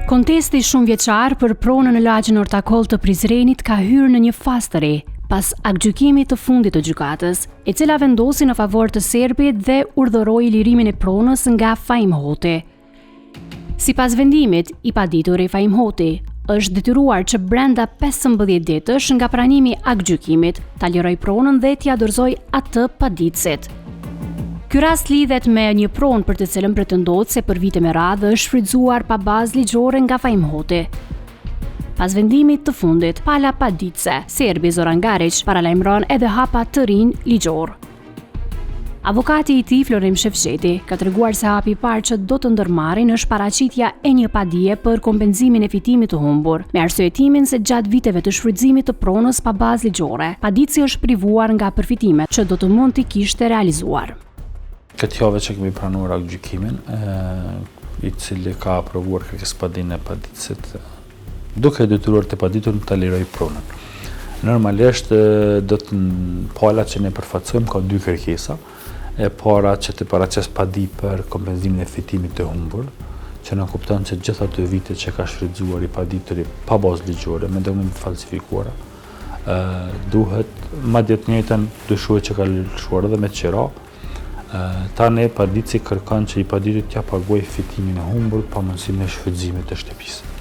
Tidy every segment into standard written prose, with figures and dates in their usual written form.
Kontesti shumë vjeçar për pronën në lagjen Ortakol të Prizrenit ka hyrë në një fazë të re, pas aktgjykimit të fundit të gjykatës, e cila vendosi në favor të serbit dhe urdhëroi lirimin e pronës nga Fahim Hoti. Sipas vendimit, i padituri Fahim Hoti është detyruar që brenda 15 ditësh nga pranimi i aktgjykimit ta liroj pronën dhe t'i dorëzoj atë paditësit. Ky rast lidhet me një pronë për të cilën pretendohet se për vite me radhë është shfrytzuar pa bazë ligjore nga Fahim Hoti. Pas vendimit të fundit, pala paditëse, serbi Zoran Garic paralajmëron edhe hapa të rinj ligjor. Avokati i tij, Florim Shefqeti, ka treguar se hapi i parë që do të ndërmarrin është paraqitja e një padie për kompenzimin e fitimit të humbur, me arsyetimin se gjatë viteve të shfrytëzimit të pronës pa bazë ligjore, paditësi është privuar nga përfitimet që do të mund t'i kishte realizuar. Këtë javë që kemi pranuar aktgjykimin, i cili ka aprovuar kërkesëpadinë e paditësit, duke detyruar të paditurin të liroj pronën. Normalisht do të pala që ne përfaqësojmë ka dy kërkesa. E para që të paraqes padi për kompenzimin e fitimit të humbur, që na kupton se gjithë ato vite që ka shfrytzuar i padituri pa bazë ligjore, me dokumente falsifikuara, duhet madje të njëjtën dyshuar që ka lëshuar edhe me qira. Tani paditësi kërkon që i paditurit t'ia paguaj fitimin e humbur pa mundësinë e shfrytëzimit të shtëpisë.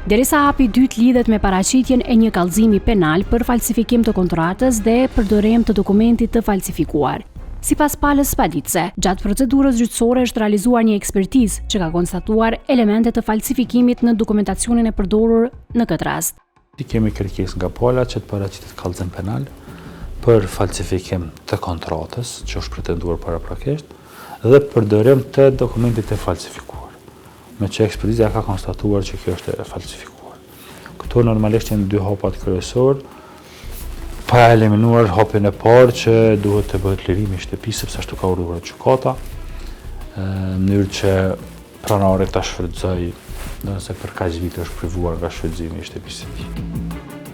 Derisa hapi i dytë lidhet me paraqitjen e një kallëzimi penal për falsifikim të kontratës dhe përdorim të dokumentit të falsifikuar. Sipas palës paditëse, gjatë procedurës gjyqësore është realizuar një ekspertizë që ka konstatuar elemente të falsifikimit në dokumentacionin e përdorur në këtë rast. Kemi kërkesë nga pala që të paraqitet kallëzim penal për falsifikim të kontratës, që është pretenduar paraprakisht, dhe përdorim të dokumentit të falsifikuar, me që ekspertiza ka konstatuar që kjo është e falsifikuar. Këto normalisht janë dy hapat kryesor, pa eliminuar hapin e parë që duhet të bëhet lirimi i shtëpisë, sepse ashtu ka urdhëruar gjykata, në mënyrë që pranari ta shfrytëzojë, nëse për kaq vite është privuar nga shfrytëzimi i shtëpisë së tij.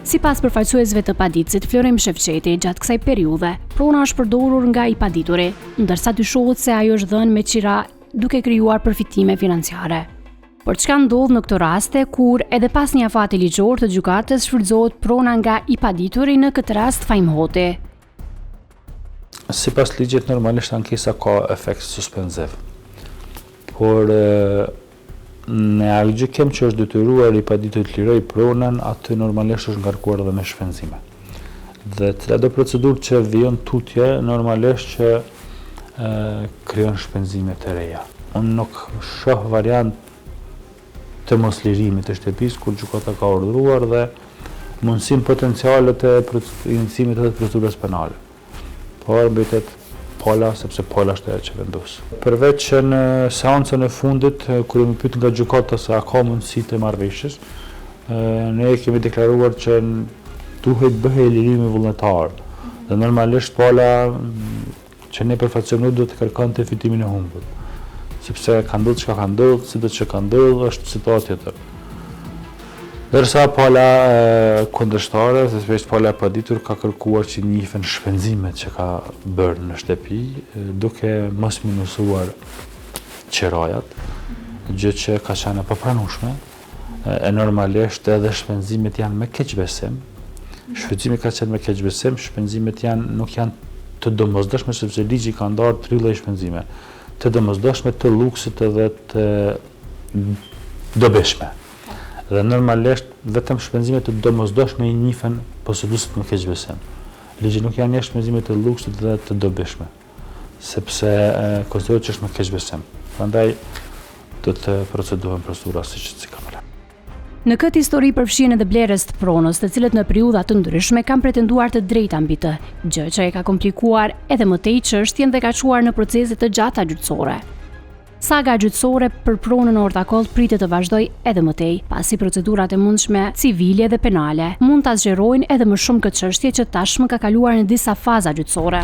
Sipas përfaqësuesve të paditësit Florim Shefqeti, gjatë kësaj periudhe, prona është përdorur nga i padituri, ndërsa dyshohet se ajo është dhënë me qira duke krijuar përfitime financiare. Por çka ndodh në këto raste kur edhe pas një afati ligjor të gjykatës shfrytëzohet prona nga i padituri, në këtë rast Fahim Hoti? Sipas ligjit normalisht ankesa ka efekt suspenziv. Por në aktgjykim që është detyruar i paditurit të liroj pronën, aty normalisht është ngarkuar edhe me shpenzime. Dhe çdo procedurë që vijon tutje, normalisht që krijon shpenzime të reja. Unë nuk shoh variant të mos lirimit të shtëpisë kur gjykata ka urdhëruar dhe mundësinë potenciale të iniciimit të procedurës penale. Por mbetet pala, sepse pala është ajo që vendos. Përveç që në seancën e fundit, kur jemi pyetur nga gjykata se a ka mundësi të marrëveshjes, ne kemi deklaruar që duhet bëhej lirimi vullnetar. Dhe normalisht pala që ne përfaqësojmë do të kërkonte fitimin e humbur. Sepse ka ndodhur çka ka ndodhur, sido që ka ndodhur, është situatë tjetër. Dërsa pala kundërshtare, sepse pala e paditur ka kërkuar që njihen shpenzimet që ka bërë në shtëpi, duke mos minusuar qirajat, gjë që ka qenë e papranueshme, e normalisht edhe shpenzimet janë me keqbesim. Shfrytëzimi ka qenë me keqbesim, shpenzimet nuk janë të domosdoshme, sepse ligji ka ndarë 3 lloj shpenzime, të domosdoshme, të luksit edhe të dobishme. Dhe normalisht vetëm shpenzimet të domosdoshme i njihen posëduesit me keqbesim. Ligji nuk janë jashtë shpenzimet të luksit dhe të dobishme, sepse konsiderohet që është me keqbesim. Prandaj do të procedohen procedura siç ka marrë. Në këtë histori përfshihen edhe blerës të pronës, të cilët në periudha të ndryshme kanë pretenduar të drejta mbi të, gjë që e ka komplikuar edhe më tej çështjen dhe ka çuar në procese të gjata gjyqësore. Saga gjyqësore për pronën në Ortakol pritet të vazhdojë edhe më tej, pasi procedurat e mundshme civile dhe penale mund ta zgjerojnë edhe më shumë këtë çështje që tashmë ka kaluar në disa faza gjyqësore.